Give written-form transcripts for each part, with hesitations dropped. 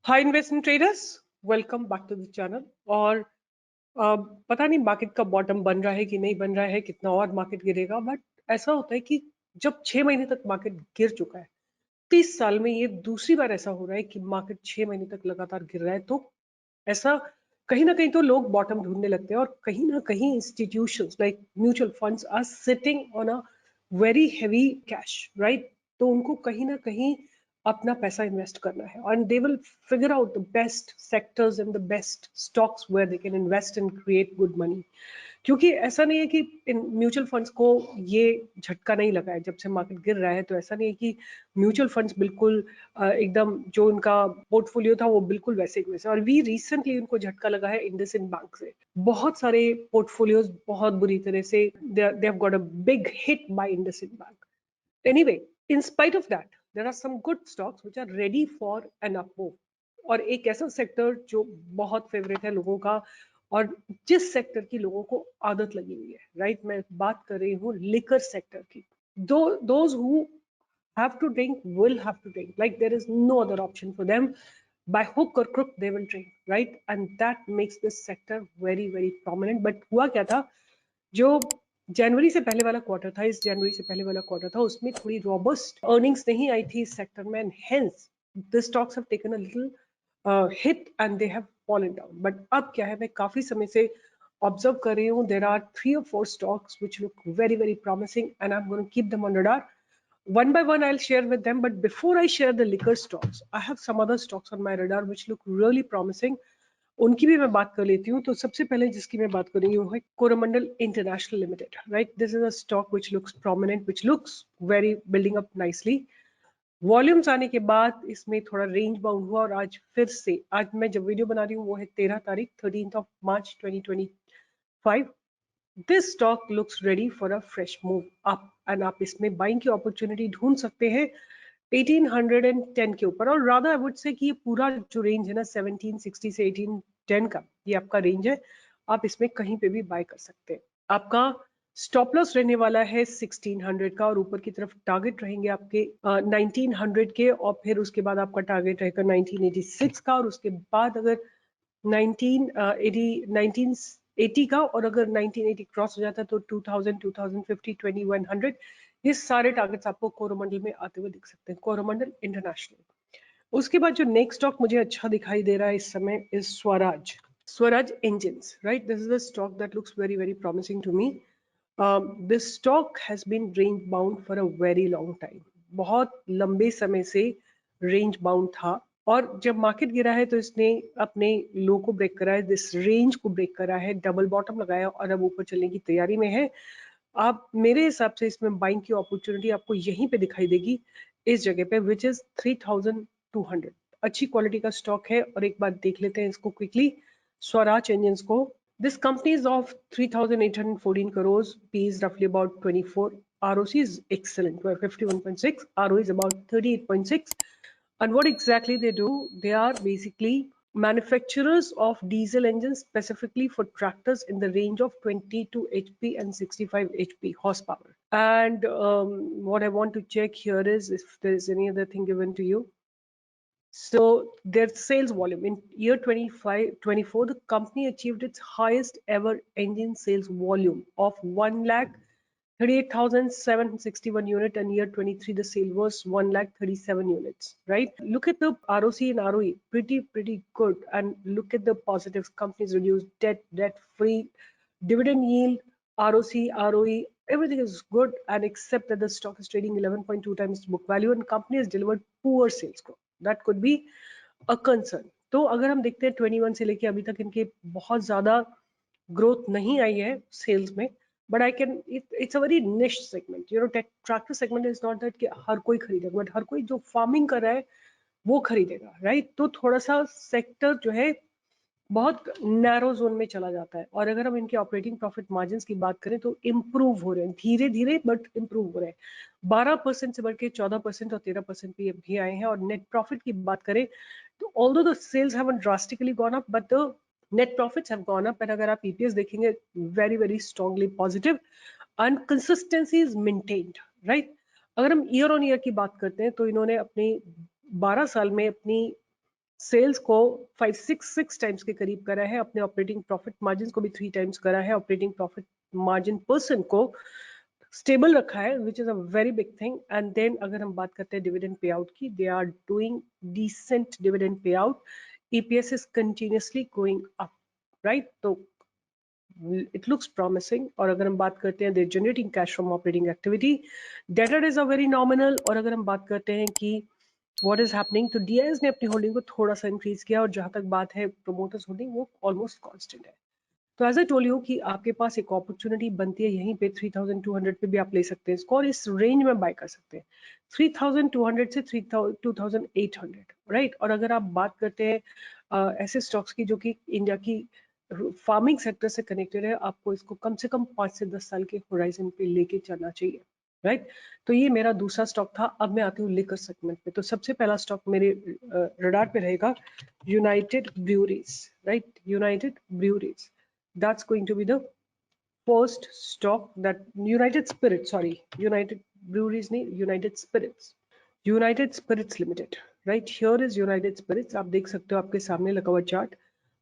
Hi investment traders, welcome back to the channel. और पता नहीं मार्केट का बॉटम बन रहा है कि नहीं बन रहा है, कितना और मार्केट गिरेगा। बट ऐसा होता है कि जब 6 महीने तक मार्केट गिर चुका है, 30 साल में ये दूसरी बार ऐसा हो रहा है कि मार्केट 6 महीने तक लगातार गिर रहा है। तो ऐसा कहीं ना कहीं तो लोग बॉटम ढूंढने लगते हैं, और कहीं ना कहीं institutions like mutual funds are sitting on a very heavy cash, right. तो उनको कहीं ना कहीं अपना पैसा इन्वेस्ट करना है, and they will figure out the best sectors and the best stocks where they can invest and create good money. क्योंकि ऐसा नहीं है कि इन म्यूचुअल फंड्स को ये झटका नहीं लगा है जब से मार्केट गिर रहा है। तो ऐसा नहीं है कि म्यूचुअल फंड्स बिल्कुल एकदम जो उनका पोर्टफोलियो था वो बिल्कुल वैसे ही वैसे। और वी रिसेंटली उनको झटका लगा है इंडसइंड बैंक से। बहुत सारे पोर्टफोलियोज बहुत बुरी तरह से they have got a big hit by IndusInd bank. Anyway, in spite of that, there are some good stocks which are ready for an up move. और एक ऐसा सेक्टर जो बहुत फेवरेट है लोगों का, और जिस सेक्टर की लोगों को आदत लगी हुई है, राइट। मैं बात कर रही हूँ लिकर सेक्टर की। Those who have to drink will have to drink, like there is no other option for them. By hook or crook they will drink, right? And that makes this sector very very prominent. But हुआ क्या था, जो जनवरी से पहले वाला quarter था, इस जनवरी से पहले वाला क्वार्टर था, उसमें थोड़ी रॉबस्ट अर्निंग्स नहीं आई थी इस सेक्टर में, and hence the stocks have taken a little hit and they have fallen down. But अब क्या है, मैं काफी समय से ऑब्जर्व कर रही हूँ, there are 3 or 4 stocks which look very very promising, and I'm going to keep them on radar. One by one I'll share with them, but before I share the liquor stocks, I have some other stocks on my radar which look really promising. उनकी भी मैं बात कर लेती हूँ। तो सबसे पहले जिसकी मैं बात कर रही हूँ वो है Coromandel international limited, right. This is a stock which looks prominent, which looks very building up nicely. Volumes आने के बाद इसमें थोड़ा रेंज बाउंड हुआ, और आज फिर से, आज मैं जब वीडियो बना रही हूँ वो है 13 तारीख 13 March 2025। This stock looks ready for a fresh move up, and आप इसमें बाइंग की अपॉर्चुनिटी ढूंढ सकते हैं 1810 के ऊपर। और रादर आई वुड से कि ये पूरा जो रेंज है ना 1760 से 1810 का, ये आपका रेंज है। आप इसमें कहीं पे भी बाय कर सकते हैं। आपका स्टॉप लॉस रहने वाला है 1600 का, और ऊपर की तरफ टारगेट रहेंगे आपके 1900 के, और फिर उसके बाद आपका टारगेट रहेगा 1986 का, और उसके बाद अगर 1980 का, और अगर 1980 क्रॉस हो जाता है तो 2000, 2050, 2100, ये सारे टारगेट्स आपको कोरोमंडल में आते हुए दिख सकते हैं, कोरोमंडल इंटरनेशनल। उसके बाद जो नेक्स्ट स्टॉक मुझे अच्छा दिखाई दे रहा है इस समय is Swaraj. Swaraj engines, right. This is a stock that looks very very promising to me. This stock has been range bound for a very long time. बहुत लंबे समय से रेंज बाउंड था, और जब मार्केट गिरा है तो इसने अपने लो को ब्रेक करा है, दिस रेंज को ब्रेक करा है, डबल बॉटम लगाया, और अब ऊपर चलने की तैयारी में है। आप मेरे हिसाब से इसमें बाइंग की अपॉर्चुनिटी आपको यहीं पे दिखाई देगी, इस जगह पे, विच इज 3200। अच्छी क्वालिटी का स्टॉक है, और एक बार देख लेते हैं इसको क्विकली, स्वराज इंजिन्स को। This company is of 3814 crores, P is roughly about 24, ROC is excellent, 51.6, ROE is about 38.6. And what exactly they do, they are basically manufacturers of diesel engines specifically for tractors in the range of 22 HP and 65 HP horsepower. And what I want to check here is if there is any other thing given to you. So their sales volume in year 25-24, the company achieved its highest ever engine sales volume of 1,38,761 unit, and year 23 the sale was 1,37 units, right? Look at the ROC and ROE, pretty good. And look at the positives: companies reduced debt free, dividend yield, ROC, ROE, everything is good, and except that the stock is trading 11.2 times book value, and company has delivered poor sales growth. That could be a concern. तो अगर हम देखते हैं 21 से लेके अभी तक इनके बहुत ज्यादा ग्रोथ नहीं आई है सेल्स में, but I can, it's a very niche segment, you know. Tractor segment is not that कि हर कोई खरीदेगा, बट हर कोई जो फार्मिंग कर रहा है वो खरीदेगा, राइट। तो थोड़ा सा सेक्टर जो है बहुत नैरो जोन में चला जाता है। और अगर हम इनके ऑपरेटिंग प्रॉफिट मार्जिन की बात करें तो इम्प्रूव हो रहे हैं धीरे धीरे, बट इम्प्रूव हो रहे हैं। 12% से बढ़ के 14% और 13% पे भी आए हैं। और नेट प्रॉफिट की बात करें तो although the sales haven't drastically gone up, but the net profits have gone up. And अगर आप ईपीएस देखेंगे, very very strongly positive, and consistency is maintained, right. अगर हम ईयर ऑन ईयर की बात करते हैं तो इन्होंने अपनी 12 साल में अपनी सेल्स को 566 टाइम्स के करीब करा है, अपने ऑपरेटिंग प्रॉफिट मार्जिन को भी 3 टाइम्स करा है, ऑपरेटिंग प्रॉफिट मार्जिन परसेंट को स्टेबल रखा है, which is a very big thing. And then अगर हम बात करते हैं डिविडेंड पे आउट की, they are doing decent dividend payout, EPS is continuously going up, right? तो it looks promising। और अगर हम बात करते हैं they're generating cash from operating activity, debtor is a very nominal। और अगर हम बात करते हैं कि what is happening, तो डीआईएस ने अपनी होल्डिंग को थोड़ा सा इंक्रीज किया, और जहां तक बात है प्रोमोटर्स होल्डिंग, वो ऑलमोस्ट कांस्टेंट है। तो एज आई टोल्ड यू कि आपके पास एक अपॉर्चुनिटी बनती है यहीं पे 3200 पे भी आप ले सकते हैं इसको, और इस रेंज में बाय कर सकते हैं 3200 से 2800, राइट? और अगर आप बात करते हैं ऐसे स्टॉक्स की जो कि इंडिया की फार्मिंग सेक्टर से कनेक्टेड है, आपको इसको कम से कम 5 से 10 साल के होराइजन पे लेके चलना चाहिए, राइट? तो ये मेरा दूसरा स्टॉक था। अब मैं आती हूँ लिकर सेगमेंट पे। तो सबसे पहला स्टॉक मेरे रडार पे रहेगा United breweries, right? United breweries, that's going to be the first stock that United Spirits, sorry, United Breweries नहीं, United Spirits Limited, right? Here is United Spirits। आप देख सकते हो आपके सामने लगा हुआ chart,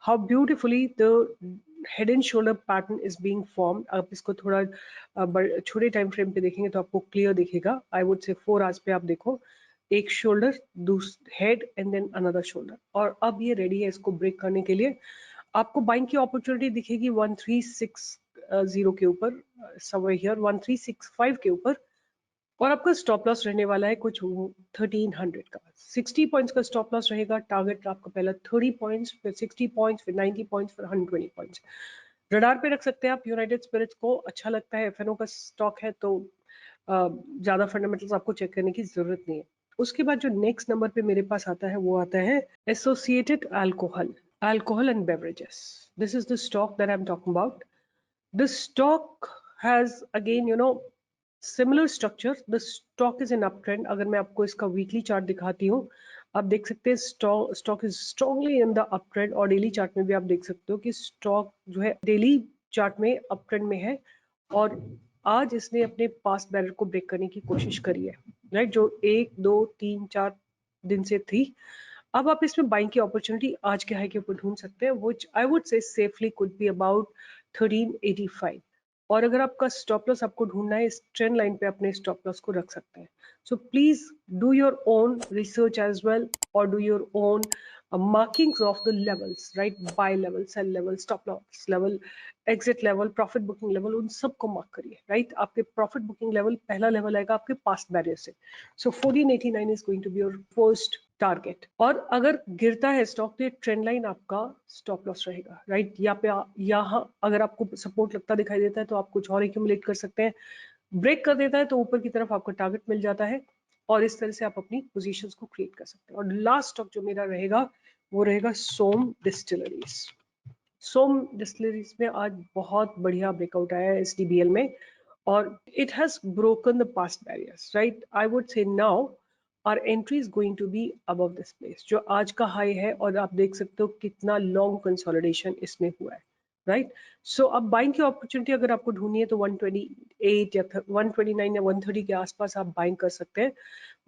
how beautifully the head and shoulder pattern is being formed। आप इसको थोड़ा छोटे टाइम फ्रेम पे देखेंगे तो आपको क्लियर दिखेगा। आई वुड से 4 आवर्स पे आप देखो, एक shoulder, head and then another shoulder, और अब ये रेडी है इसको ब्रेक करने के लिए। आपको बाइंग की अपॉर्चुनिटी दिखेगी 1360 के ऊपर, समवेयर हियर 1365 के ऊपर, और आपका स्टॉप लॉस रहने वाला है कुछ 1300 का। 60 पॉइंट्स का स्टॉप लॉस रहेगा। टारगेट आपका पहला 30 पॉइंट्स, फिर 60 पॉइंट्स, फिर 90 पॉइंट्स, फिर 120 पॉइंट्स। रडार पे रख सकते हैं आप यूनाइटेड स्पिरिट्स को। अच्छा लगता है, एफएनओ का स्टॉक है, तो ज्यादा फंडामेंटल्स आपको चेक करने की जरूरत नहीं है। उसके बाद जो नेक्स्ट नंबर पे मेरे पास आता है वो आता है associated alcohol and beverages. This is the stock that I am talking about. The stock has again, similar structure। The stock is in uptrend। अगर मैं आपको इसका वीकली चार्ट दिखाती हूँ, आप देख सकते हैं stock is strongly in the uptrend, और डेली चार्ट में भी आप देख सकते हो कि स्टॉक जो है डेली चार्ट में अपट्रेंड में है, और आज इसने अपने पास्ट बैरर को ब्रेक करने की कोशिश करी है, राइट? जो 1 2 3 4 दिन से थी। अब आप इसमें बाइंग की अपॉर्चुनिटी आज के हाई के ऊपर ढूंढ सकते हैं, व्हिच आई वुड से सेफली कुड बी अबाउट 1385। और अगर आपका स्टॉप लॉस आपको ढूंढना है, इस ट्रेंड लाइन पे अपने स्टॉप लॉस को रख सकते हैं। So please do your own research as well, और do your own markings of the levels, right? Buy level, sell level, stop loss level, exit level, profit booking level, उन सबको mark करिए, right? आपके profit booking level, पहला level आएगा आपके past barrier से। So 1489 is going to be your first target. और अगर गिरता है स्टॉक तो ट्रेंड लाइन आपका स्टॉप लॉस रहेगा, राइट? यहाँ अगर आपको सपोर्ट लगता दिखाई देता है तो आप कुछ और एक्यूमुलेट कर सकते हैं। ब्रेक कर देता है तो ऊपर की तरफ आपको टारगेट मिल जाता है, और इस तरह से आप अपनी पोजीशंस को क्रिएट कर सकते हैं। और लास्ट स्टॉक जो मेरा रहेगा वो रहेगा सोम डिस्टिलरीज। सोम डिस्टिलरीज में आज बहुत बढ़िया ब्रेकआउट आया है एसडीबीएल में, और it has broken the past barriers, right? I would say now our entry is going to be above this place, जो आज का हाई है, और आप देख सकते हो कितना लॉन्ग कंसोलिडेशन इसमें हुआ है, राइट? सो अब बाइंग की अपॉर्चुनिटी अगर आपको ढूंढनी है तो 128 या 129 या 130 के आसपास आप बाइंग कर सकते हैं,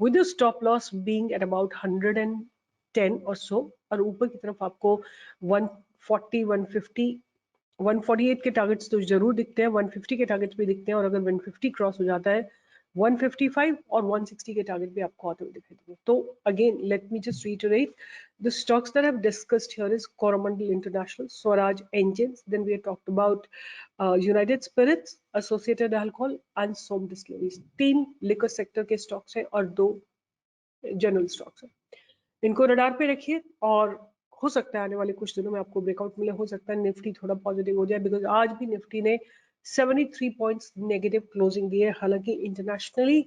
with stop loss being at about 110 और सो, और ऊपर की तरफ आपको 140 150 148 के टारगेट्स तो जरूर दिखते हैं, 150 के टारगेट्स भी दिखते हैं, और अगर 150 क्रॉस हो जाता है 155 और 160 के टारगेट भी आपको आते हुए दिखाई देंगे। तो again let me just reiterate the stocks that I've discussed here is Coromandel International, Swaraj Engines, then we have talked about United Spirits, Associated Alcohol and Som Distilleries। 3 liquor sector के stocks हैं और 2 general stocks हैं। इनको radar पे रखिए, और हो सकता है आने वाले कुछ दिनों में आपको ब्रेकआउट मिले, हो सकता है निफ्टी थोड़ा पॉजिटिव हो जाए, बिकॉज आज भी निफ्टी ने 73 पॉइंट्स नेगेटिव क्लोजिंग दी है। हालांकि internationally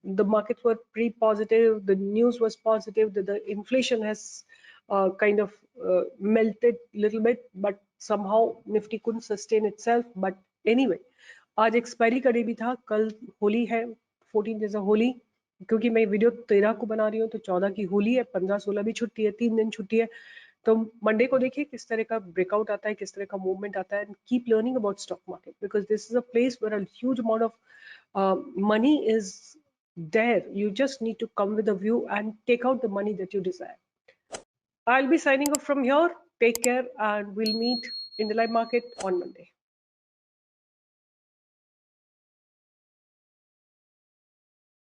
the markets were pretty positive, the news was positive, that the inflation has kind of melted little bit, but somehow Nifty couldn't sustain itself। But anyway, आज expiry का day भी था, कल होली है, 14 जैसा होली, क्योंकि मैं वीडियो 13 को बना रही हूँ तो 14 की होली है, 15 16 भी छुट्टी है, 3 दिन छुट्टी है। तो मंडे को देखिए किस तरह का ब्रेकआउट आता है, किस तरह का मूवमेंट आता है। Keep learning about stock market, because this is a place where a huge amount of money is there। You just need to come with a view and take out the money that you desire। I'll be signing off from here. Take care, and we'll meet in the live market on Monday.